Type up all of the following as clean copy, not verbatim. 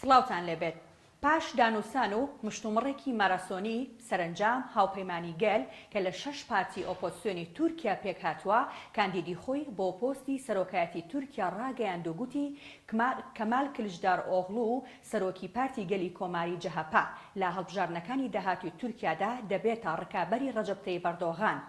سڵاوتان لێبێت. پاش دانووسان و مشتومڕێکی ماراسۆنی سەرنجام هاوپەیمانی گەل کە لە 6 پارتی ئۆپۆزیسیۆنی تورکیا پێک هاتووە کاندیدی خۆی بۆ پۆستی سەرۆکایەتی تورکیا ڕاگەیاند و گوتی کەمال کلژدار ئۆغڵو و سەرۆکی پارتی گەلی کۆماری جەهەپا لە هەڵبژارنەکانی داهاتوی تورکیادا دەبێتە ڕکابەری ڕەجەب تەیب ئەردۆغان.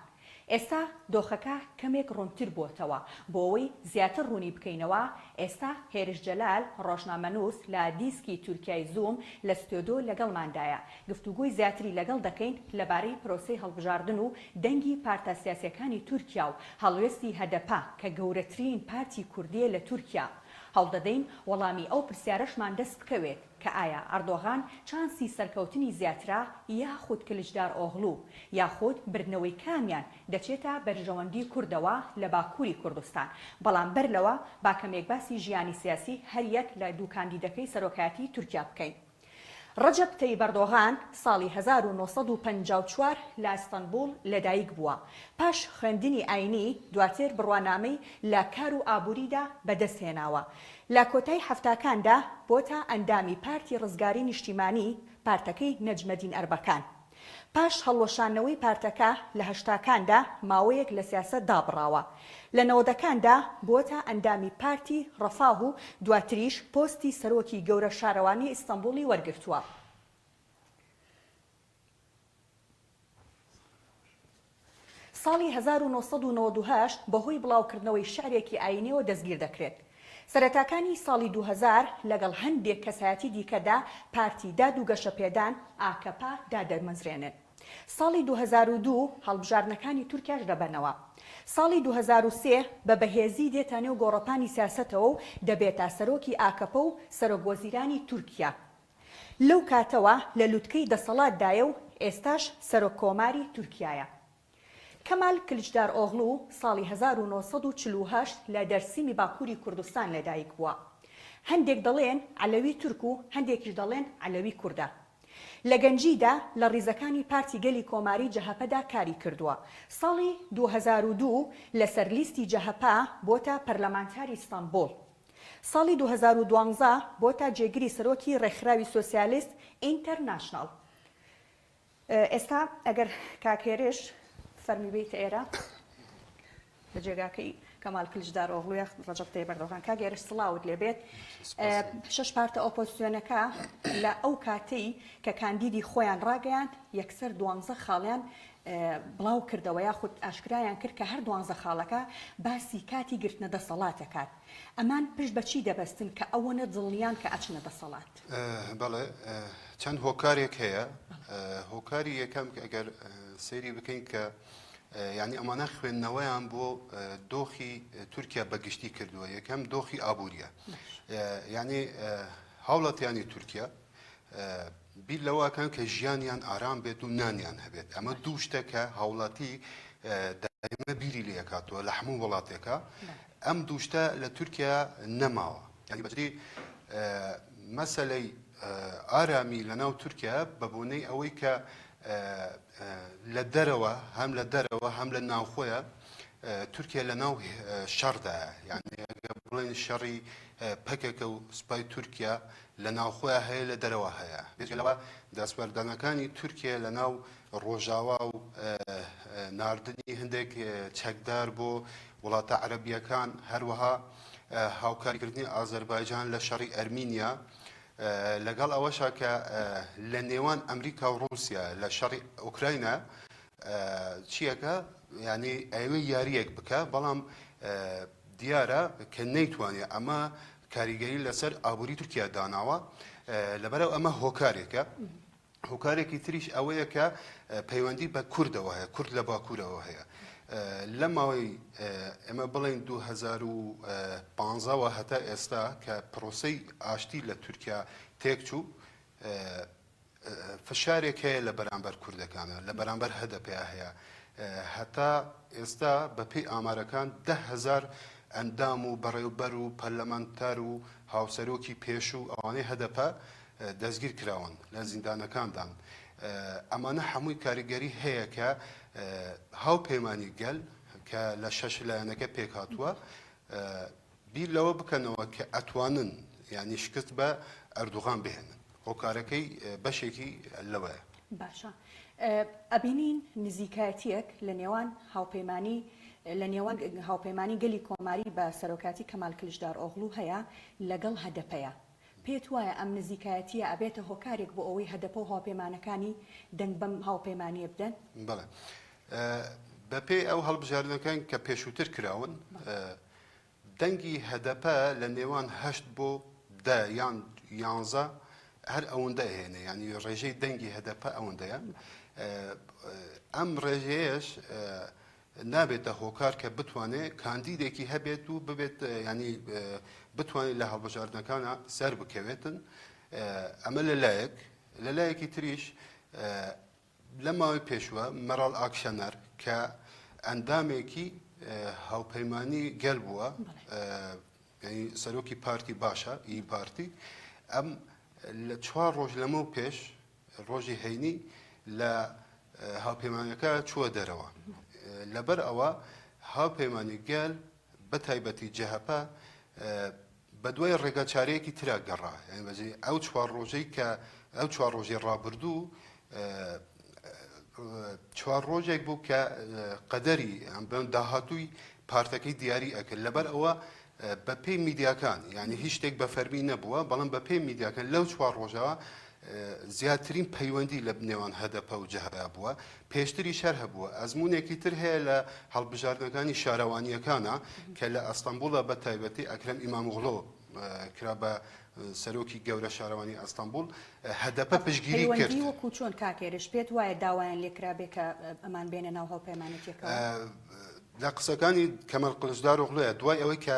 ئێستا دۆخەکە کەمێک ڕوونتر بووتەوە بۆ ئەوەی زیاتر ڕوونی بکەینەوە. ئێستا هێرش جەلال ڕۆژنامەنووس لە دیسکی تورکیای زووم لە ستۆدیۆ لەگەڵماندایە. گفتوگوی زیاتری لەگەڵ دەکەین لەبارەی پرۆسەی هەڵبژاردن و دەنگی پارتە سیاسیەکانی تورکیا و هەڵوێستی هەدەپا کە گەورەترین پارتی کوردیە لە تورکیا. هەڵدەدەین وەڵامی ئەو پرسیارەشمان دەست بکەوێت کە ئایا ئەردۆغان چانسی سەرکەوتنی زیاترا یاخود کلژدار ئۆغڵو یاخود بردنەوەی کامیان دەچێتە بەرژەوەندی کوردەوە لە باکووری کوردستان. بەڵام بەر لەوە با کەمێک باسی ژیانی سیاسی هەریەک لە دوو کاندیدەکەی سەرۆکایەتی تورکیا بکەین. ڕەجەب تەیب ئەردۆغان ساڵی 1954 لە ئەستەنبوڵ لەدایک بووە. پاش خوێندنی ئاینی دواتر بڕوانامەی لە کار و ئابووریدا بەدەستهێناوە. لە کۆتای هەفتاکاندا بۆتە ئەندامی پارتی ڕزگاری نیشتیمانی پارتەکەی نەجمەدین ئەربەکان. پاش هەڵوەشانەوەی پارتەکە لە هەشتاکاندا ماوەیەک لە سیاسەت دابڕاوە. لە 90ەکاندا بۆتە ئەندامی پارتی ڕەفاه و دواتریش پۆستی سەرۆکی گەورە شارەوانی ئیستەنبوڵی وەرگرتووە. ساڵی 1998 بەهۆی بڵاوکردنەوەی شارێکی ئاینیەوە دەستگیر دەکرێت. سەرەتاکانی ساڵی 2000 لەگەڵ هەندێک کەسایەتی دیکەدا پارتی داد و گەشەپێدان ئاکەپا دادەرمەزرێنن. ساڵی 2002 هەڵبژارنەکانی تورکیاش دەبەنەوە. ساڵی 2003 بە بەهێزی دێتە نێو گۆڕەپانی سیاسەتەوە و دەبێتە سەرۆکی ئاکەپە و سەرۆکوەزیرانی تورکیا. لەو کاتەوە لە لووتکەی دەسەڵاتدایە و ئێستاش سەرۆک کۆماری تورکیایە. کەمال کلژدار ئۆغڵو ساڵی 1948 لە دەرسیمی باکووری کوردستان لەدایک بووە. هەندێک دەڵێن عەلەوی تورک و هەندێکیش دەڵێن عەلەوی کوردە. لە گەنجیدا لە ڕیزەکانی پارتی گەلی کۆماری جەهەپەدا کاری کردووە. ساڵی 2002 لەسەر لیستی جەهەپا بۆتە پەرلەمانتاری ئیستەنبوڵ. ساڵی 2012 بۆتە جێگیری سەرۆکی ڕێکخراوی سۆسیالیست ئینتەرناشناڵ. ئێستا ئەگەر کاکێرش فەرمی بیت ئێرە لە جێگاکەی کەمال کلژدار ئۆغڵو یان ڕەجەب تەیب ئەردۆغان. کاگێرش سڵاوت لێبێت. 6 پارتە ئۆپۆزیسیۆنەکە لە ئەو کاتەی کە کاندیدی خۆیان ڕاگەیاند یەکسەر 12 خاڵیان بڵاو کردەوە یاخود ئاشکرایان کرد کە هەر 12 خاڵەکە باسی کاتی گرتنە دەسەڵاتەکات. ئەمان پشت بەچی دەبەستن کە ئەوەنە دڵنیان کە ئەچنە دەسەڵات؟ بەڵێ چەند هۆکارێک هەیە. هۆکاری یەکەم ئەگەر سەیری بکەین کە یعنی ئەمانە خوێندنەوەیان بۆ دۆخی تورکیا بەگشتی کردووە. یەکەم دۆخی ئابووریە. یعنی هاوڵاتیانی تورکیا بیر لەوەکەن کە ژیانیان ئارام بێت و نانیان هەبێت. ئەمە دوو شتێکە هاوڵاتی دائمە بیری لێ کاتووە لە هەموو وڵاتێکە. ئەم دوو شتە لە تورکیا نەماوە. یعنی بەجێ مەسەلەی ئارامی لەناو تورکیا بەبوونەی ئەوەی کە لە دەرەوە هەم لە دەرەوە هەم لە ناوخۆیە تورکیا لە ناو شەڕدایە. یعنی بڵێن شەڕی پەکێکە و سوپای تورکیا لە ناوخۆیە هەیە لە دەرەوە هەیە. بێژگەلەوە دەستبەردانەکانی تورکیا لە ناو ڕۆژاوا و ناردنی هەندێک چەکدار بۆ وڵاتە عەرەبیەکان هەروەها هاوکاریکردنی ئازەربایجان لە شەڕی ئەرمینیا لەگەڵ ئەوەشە کە لە نێوان ئەمریکا و رووسیا لە شەڕی ئوکراینە چیەکە یعنی ئەوەی یاریەک بکە بەڵام دیارە کە نەیتوانێت ئەمە کاریگەری لەسەر ئابووری تورکیا داناوە. لەبەرەو ئەمە هۆکارێکە. هۆکارێکی تریش ئەوەیە کە پەیوەندی بە کوردەوە هەیە. کورد لە باکوورەوە هەیە. لە ماوەی ئێمە بڵێن 2015 هەتا ئێستا کە پرۆسەی ئاشتی لە تورکیا تێکچوو فشارێک هەیە لە بەرامبەر کوردەکانە لە بەرامبەر هەدەپیا هەیە. هەتا ئێستا بەپێی ئامارەکان 10,000 ئەندام و بەڕێوەبەر و پەرلەمانتار و هاوسەرۆکی پێش و ئەوانەی هەدەپە دەستگیر کراون لە زیندانەکاندان. ئەمانە هەمووی کاریگەری هەیە کە هاوپەیمانی گەل کە لە 6 لایەنەکە پێک هاتووە بیر لەوە بکەنەوە کە ئەتوانن یعنی شکست بە ئەردوغان بهێنن هۆکارەکەی بەشێکی لەوەیە. باشە ئەبینین نزیکایەتیەک لە نێوان هاوپەیمانی گەلی کۆماری بە سەرۆکاتی کەمال کلژدار ئۆغڵو هەیە لەگەڵ هەدەپەیە. پێت وایە ئەم نزیکایەتیە ئەبێتە هۆکارێک بۆ ئەوەی هەدەپە و هاوپەیمانەکانی دەنگ بەم هاوپەیمانیە بدەن؟ بەڵێ بەپێی ئەو هەڵبژاردنەکان کە پێشووتر کراون دەنگی هەدەپە لە نێوان 8 بۆ 10 یان 11 هەر ئەوەندە هێنێ ینی ڕێژەی دەنگی هەدەپە ئەوەندەیە. ئەم ڕێژەیەش نابێتە هۆکار کە بتوانێت کاندیدێکی هەبێت و ببێت ینی بتوانێت لە هەڵبژاردنەکانە سەر بکەوێتن. ئەمە لەلایەکی تریش لە ماوەی پێشوە مەراڵ ئاکشەنەر کە ئەندامێکی هاوپەیمانی گەل بووە سەرۆکی پارتی باشە ئی پارتی ئەم لە 4 ڕۆژ لەمە و پێش ڕۆژی هەینی لە هاوپەیمانەکە چووە دەرەوە. لەبەر ئەوە هاوپەیمانی گەل بە تایبەتی جەهەپە بە دوای ڕێگەچارەیەکی ترا گەڕا ئەو 4 ڕۆژەی کە ئەو 4 ڕۆژی ڕابردوو 4 ڕۆژێک بوو کە قەدەری داهاتووی پارتەکەی دیاری ئەکرد. لەبەر ئەوە بە پێی میدیاکان ینی هیچ شتێک بە فەرمی نەبووە بەڵام بە پێی میدیاکان لەو 4 ڕۆژەوە زیاترین پەیوەندی لە نێوان هەدەپە و جەهەپە بووە. پێشتری شەر هەبووە ئەزمونێکی تر هەیە لە هەڵبژاردنەکانی شارەوانیەکانە کە لە ئەستەمبوڵە بە تایبەتی ئەکرەم ئیماموغڵۆ کرا بە سەرۆکی گەورە شارەوانی ئەستەمبوڵ هەدەپە پشگیری کرد. پەیوەندی وەکو چۆن کاکێرش پێت وایە داوایان لێکرابێ کە ئەمان بێنە ناو هاوپەیمانێتیەکەوە؟ لە قسەکانی کەمال کلژدار ئۆغڵۆیە دوای ئەوەی کە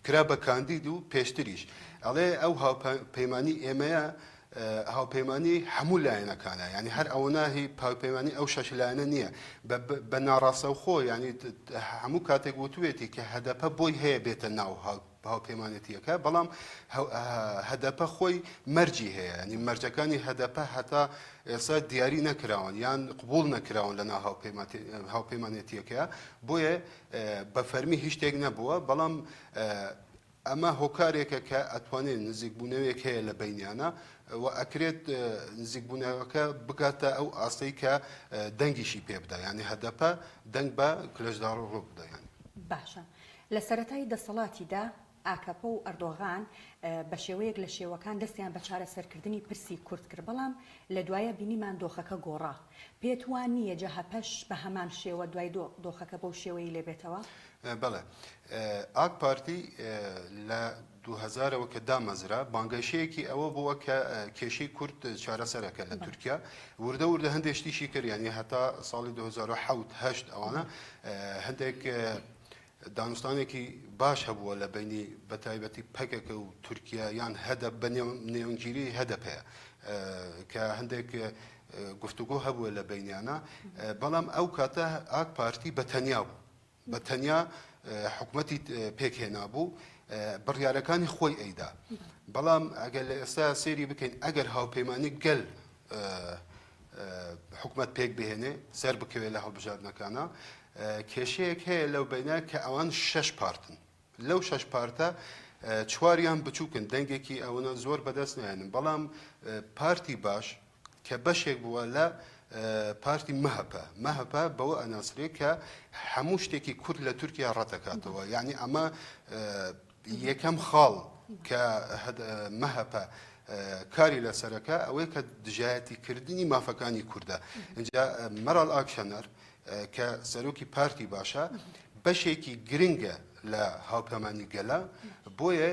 کرا بە کاندید و پێشتریش ئەڵێ ئەو هاوپەیمانی ئێمەیە هاوپەیمانی هەموو لایەنەکانە ینی هەر ئەوە ناهی هاوپەیمانی ئەو 6 لایەنە نییە بە ناڕاستە و خۆ ینی هەموو کاتێک وتوێتی کە هەدەپە بۆی هەیە بێتە ناو هاوپەیمانێتیەکە بەڵام هەدەپە خۆی مەرجی هەیە ینی مەرجەکانی هەدەپە هەتا ئێستا دیاری نەکراون یان قبول نەکراون لە ناو هاوپەیمانێتیەکە بۆیە بە فەرمی هیچ شتێک نەبووە بەڵام ئەمە هۆکارێکە کە ئەتوانێت نزیکبوونەوەیەک هەیە لە بینیانە و ئەکرێت نزیکبوونەوەکە بگاتە ئەو ئاستەی کە دەنگیشی پێ بدە ینی هەدەپە دەنگ بە کلژدار ئۆغڵۆ بدە. باشە لە سەرەتای دەسەڵاتیدا ئاکەپە و ئەردۆغان بە شێوەیەک لە شێوەکان دەستیان بە چارەسەرکردنی پرسی کورد کرد بەڵام لە دوایە بینیمان دۆخەکە گۆڕا. پێت وان نییە جەهەپەش بە هەمان شێوە دوای دۆخەکە بەو شێوەی لێبێتەوە؟ بەڵێ ئاک پارتی لە 2000ەوە کە دامەزرا بانگەشەیەکی ئەوە بووە کە کێشەی کورد چارەسەرەکە لە تورکیا وردە هەندێک شتیشی کرد ینی هەتا ساڵی 2007 ئەوانە هەندێک دانوستانێکی باش هەبووە لە بینی بە تایبەتی پەکێکە و تورکیا یان هەدە بە نێوەنگیری هەدەپەیە کە هەندێک گفتوگۆ هەبووە لە بینیانە بەڵام ئەو کاتە ئاک پارتی بەتەنیا بوو بەتەنیا حکوومەتی پێکهێنا بوو بڕیارەکانی خۆی ئەیدا بەڵام ئەگەر لە ئێستا سێری بکەین ئەگەر هاوپەیمانی گەل حکوومەت پێک بهێنێ سەر بکەوێت لە هەڵبژاردنەکانە کێشەیەک هەیە لەو بینە کە ئەوان 6 پارتن لەو 6 پارتە 4یان بچووکن دەنگێکی ئەوەنە زۆر بەدەست نێنن بەڵام پارتی باش کە بەشێک بووە لە پارتی مەهەپە بەوە ئەناسرێ کە هەموو شتێکی کورد لە تورکیا ڕەتەکاتەوە یعنی ئەمە یەکەم خاڵ کە مەهەپە کاری لەسەرەکە ئەوەی کە دژایەتیکردنی مافەکانی کووردە. اینجا مەراڵ ئاکشەنەر کە سەرۆکی پارتی باشە بەشێکی گرنگە لە هاوپەیمانی گەلە بۆیە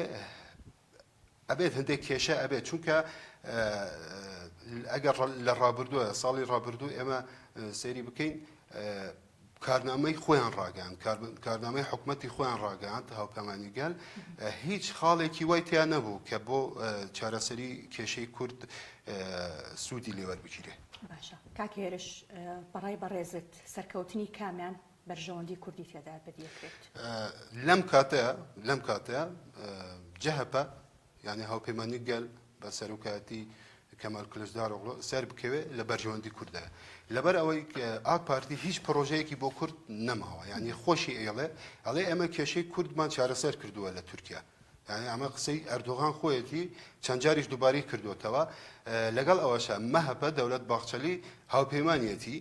ئەبێت هەندێک کێشە ئەبێت چونکە ئەگەر لە ڕابردووە ساڵی ڕابردوو ئێمە سەیری بکەین کارنامەی خۆیان ڕاگەاند کارنامەی حکوومەتی خۆیان ڕاگەاند هاوپەیمانی گەل هیچ خاڵێکی وای تیا نەبوو کە بۆ چارەسەری کێشەی کورد سوودی لێوەربگیرێ. باشە کاکێرش بەڕای بەڕێزت سەرکەوتنی کامیان بەرژەوەندی کوردی تێدا بەدیەکرێت؟ لەم کاتەیە جەهەپە یعنی هاوپەیمانی گەل بە سەرۆکایەتی کەمال کلژدار ئۆغڵۆ سەر بکەوێت لە بەرژەوەندی کوردە لەبەر ئەوەی ئاک پارتی هیچ پرۆژەیەکی بۆ کورد نەماوە یعنی خۆشی ئێڵێ ئەڵێ ئەمە کێشەی کوردمان چارەسەر کردووە لە تورکیا یعنی ئەمە قسەی ئەردۆغان خۆیەتی چەند جاریش دووبارەی کردوتەوە لەگەڵ ئەوەشە مەهەپە دەولەت باخچەلی هاوپەیمانیەتی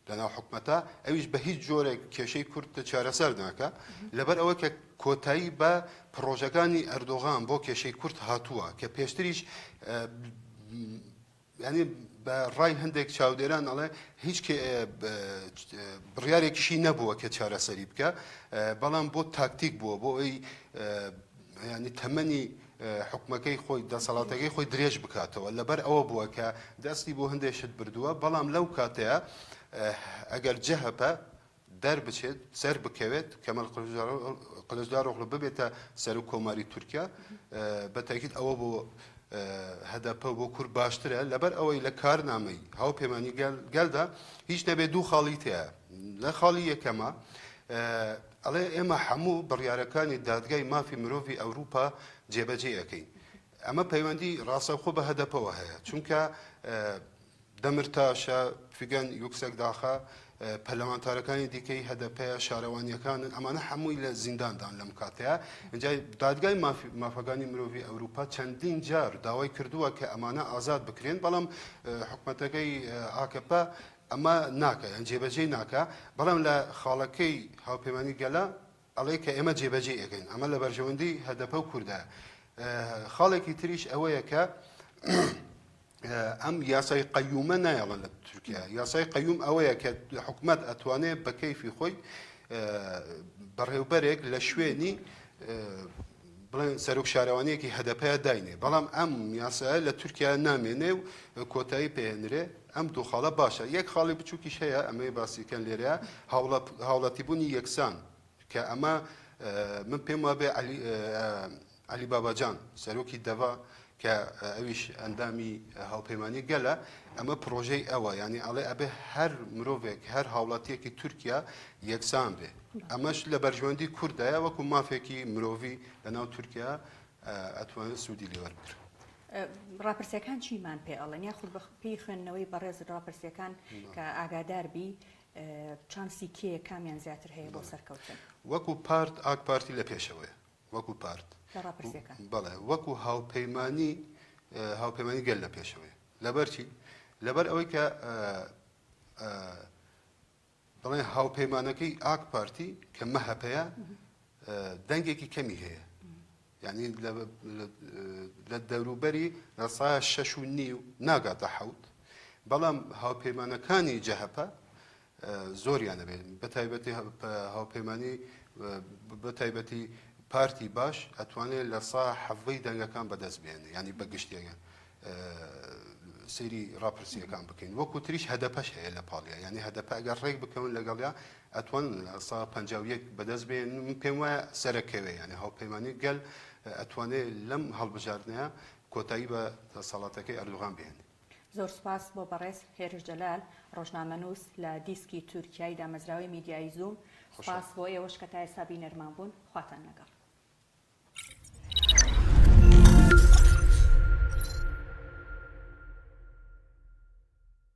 لەناو حکومەتە ئەویش بە هیچ جۆرێک کێشەی کورد چارەسەر ناکە لەبەر ئەوە کە کۆتایی بە پرۆژەکانی ئەردۆغان بۆ کێشەی کورد هاتووە کە پێشتریش ینی بە ڕای هەندێک چاودێران ئەڵێ هیچ بڕیارێکیشی نەبووە کە چارەسەری بکە بەڵام بۆ تاکتیک بووە بۆ ئەوی ینی تەمەنی حکومەکەی خۆی دەسەڵاتەکەی خۆی درێژ بکاتەوە لەبەر ئەوە بووە کە دەستی بۆ هەندێشت بردووە بەڵام لەو کاتەیە ئەگەر جەهەپە دەربچێت سەر بکەوێت کەمەڵ قلجداروغلو ببێتە سەر و کۆماری تورکیا بە تاکید ئەوە بۆ هەدەپە بۆ کورد باشترە لەبەر ئەوەی لە کارنامەی هاوپەیمانی گەلدا هیچ نەبێ دوو خاڵی تەیە لە خاڵی یەکەمە ئەڵێ ئێمە هەموو بڕیارەکانی دادگای مافی مرۆڤی ئەوروپا جێبەجێ ئەەکەین ئەمە پەیوەندی ڕاستەوخۆ بە هەدەپەوە هەیە چونکە دەمرتاشە فیگەن یوکسەک داخە پەرلەمانتارەکانی دیکەی هەدەپەیە شارەوانیەکانن ئەمانە هەمووی لە زینداندان لەم کاتەیە اینجا دادگای مافەکانی مرۆڤی ئەوروپا چەندین جار داوای کردووە کە ئەمانە ئازاد بکرێن بەڵام حکومەتەکەی ئاکەپە ئەمە ناکە یان جێبەجێ ناکە بەڵام لە خاڵەکەی هاوپەیمانی گەلە ئەڵێ کە ئێمە جێبەجێ ئەەکەین ئەمە لە بەرژەوەندی هەدەپە و کوردە خاڵێکی تریش ئەوەیە کە ئەم یاسای قەیومە نایەڵن لە تورکیا یاسای قەیوم ئەوەیە کە حکومەت ئەتوانێت بە کەیفی خۆی بەڕێوبەرێک لە شوێنی بڵێن سەرۆک شارەوانیەکی هەدەپەیە داینێ بەڵام ئەم یاسایە لە تورکیا نامێنێ و کۆتایی پێهێنرێ ئەم دوو خاڵە باشە یەک خاڵی بچووکیش هەیە ئەمەی باسیکەن لێرەیە هاوڵاتیبوونی یەکسان کە ئەمە من پێم وابێ علی باباجان سەرۆکی دەڤا کە ئەویش ئەندامی هاوپەیمانی گەلە ئەمە پرۆژەی ئەوە ینی ئەڵێ ئەبێ هەر مرۆڤێک هەر هاوڵاتیەکی تورکیا یەکسان بێ ئەمەش لە بەرژەوەندی کوردایە وەکو مافێکی مرۆڤی لەناو تورکیا ئەتوانێت سوودی لێوەربگرێت ڕاپرسیەکان چیمان پێ ئەڵێن یاخود بە پێی خوێندنەوەی بەڕێز ڕاپرسیەکان کە ئاگادار بی چانسی کێ کامیان زیاتر هەیە بۆ سەرکەوتن وەکو پارت ئاک پارتی لە پێشەوەیە وەکو پارت بەڵێ وەکو هاوپەیمانی گەل لە پێشەوەی لەبەر چی لەبەر ئەوەی کە بڵێن هاوپەیمانەکەی ئاک پارتی کە مەهەپەیە دەنگێکی کەمی هەیە یعنی لە دەوروبەری لە سایە 6.5 ناگاتە 7 بەڵام هاوپەیمانەکانی جەهەپە زۆریانە بێت بەتایبەتی هاوپەیمانی بەتایبەتی پارتی باش ئەتوانێت لە سا حەڤەی دەنگەکان بەدەست بێنێ ینی بەگشتیەکە سەیری ڕاپرسیەکان بکەین وەکو تریش هەدەپەش هەیە لە پاڵیا ینی هەدەپە ئەگەر ڕێک بکەون لەگەڵیا ئەتوانن لە سا 51 بەدەست بێن پێم وایە سەرەکەوێ ینی هاوپەیمانی گەل ئەتوانێت لەم هەڵبژاردنەیە کۆتایی بە دەسەڵاتەکەی ئەردوغان بهێنێ زۆر سپاس بۆ بەڕێز هێرش جەلال ڕۆژنامەنووس لە دیسکی تورکیای دامەزراوی میدیای زووم سپاس بۆ ئێوەش کە تا ئێستا بینەرمان بوون خواتان لەگەڵ